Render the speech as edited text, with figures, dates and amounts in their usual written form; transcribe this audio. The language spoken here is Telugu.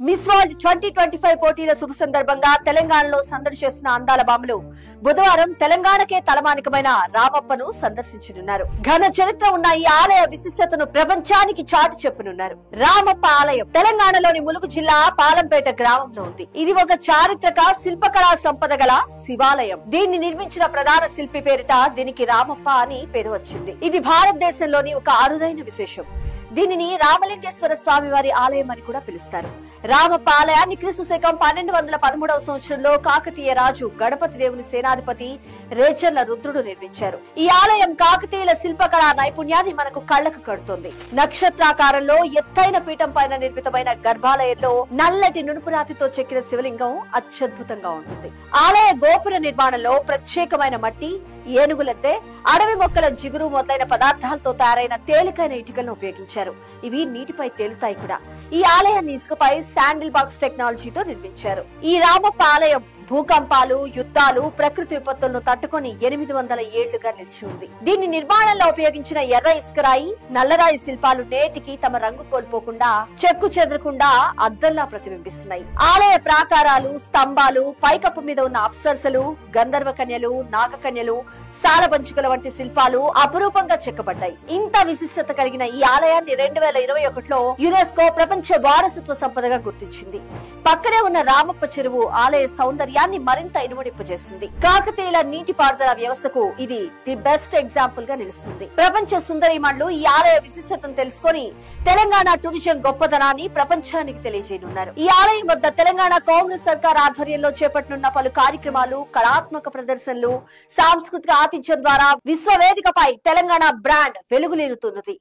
మిస్ వరల్డ్ 2025 పోటీల శుభ సందర్భంగా తెలంగాణలో సందడి చేస్తున్న అందాల బామలు బుధవారం తెలంగాణకే తలమానికమైన రామప్పను సందర్శించనున్నారు. ఘన చరిత్ర ఉన్న ఈ ఆలయ విశిష్టతను ప్రపంచానికి చాటి చెప్పనున్నారు. రామప్ప ఆలయం తెలంగాణలోని ములుగు జిల్లా పాలంపేట గ్రామంలో ఉంది. ఇది ఒక చారిత్రక శిల్పకళా సంపద గల శివాలయం. దీన్ని నిర్మించిన ప్రధాన శిల్పి పేరిట దీనికి రామప్ప అని పేరు వచ్చింది. ఇది భారతదేశంలోని ఒక అరుదైన విశేషం. దీనిని రామలింగేశ్వర స్వామి వారి ఆలయం అని కూడా పిలుస్తారు. రామప్ప ఆలయాన్ని క్రీస్తు శకం 1213వ సంవత్సరంలో కాకతీయ రాజు గణపతి దేవుని సేనాధిపతి రేచర్ల రుద్రుడు నిర్మించారు. ఈ ఆలయం కాకతీయుల శిల్పకళా నైపుణ్యాన్ని మనకు కళ్లకు కడుతుంది. నక్షత్రాకారంలో ఎత్తైన పీఠం పైన నిర్మితమైన గర్భాలయంలో నల్లటి నునుపురాతితో చెక్కిన శివలింగం అత్యద్భుతంగా ఉంటుంది. ఆలయ గోపుర నిర్మాణంలో ప్రత్యేకమైన మట్టి, ఏనుగులెత్తే, అడవి మొక్కల జిగురు మొదలైన పదార్థాలతో తయారైన తేలికైన ఇటుకలను ఉపయోగించారు. ఇవి నీటిపై తేలుతాయి కూడా. ఈ ఆలయాన్ని ఇసుకపై శాండిల్ బాక్స్ టెక్నాలజీతో నిర్మించారు. ఈ రామప్ప ఆలయం భూకంపాలు, యుద్ధాలు, ప్రకృతి విపత్తులను తట్టుకొని 800 ఏళ్లుగా నిలిచి ఉంది. దీని నిర్మాణంలో ఉపయోగించిన ఎర్ర ఇసుకరాయి, నల్లరాయి శిల్పాలు నేటికి తమ రంగు కోల్పోకుండా, చెక్కు చెదరకుండా అద్దంలా ప్రతిబింబిస్తున్నాయి. ఆలయ ప్రాకారాలు, స్తంభాలు, పైకప్పు మీద ఉన్న అప్సరసలు, గంధర్వ కన్యలు, నాగకన్యలు, సాలబంచుకల వంటి శిల్పాలు అపురూపంగా చెక్కబడ్డాయి. ఇంత విశిష్టత కలిగిన ఈ ఆలయాన్ని 2021లో యునెస్కో ప్రపంచ వారసత్వ సంపదగా గుర్తించింది. పక్కనే ఉన్న రామప్ప చెరువు ఆలయ సౌందర్యాన్ని మరింత ఇనుమడింపజేస్తుంది. కాకతీయుల నీటిపారుదల వ్యవస్థకు ఇది ది బెస్ట్ ఎగ్జాంపుల్ గా నిలుస్తుంది. ప్రపంచ సుందరిమణులు ఈ ఆలయ విశిష్టతను తెలుసుకొని తెలంగాణ టూరిజం గొప్పతనాన్ని ప్రపంచానికి తెలియజేయనున్నారు. ఈ ఆలయం వద్ద తెలంగాణ కాంగ్రెస్ సర్కార్ ఆధ్వర్యంలో చేపట్టనున్న పలు కార్యక్రమాలు, కళాత్మక ప్రదర్శనలు, సాంస్కృతిక ఆతిథ్యం ద్వారా విశ్వవేదికపై తెలంగాణ బ్రాండ్ వెలుగులీరుతున్నది.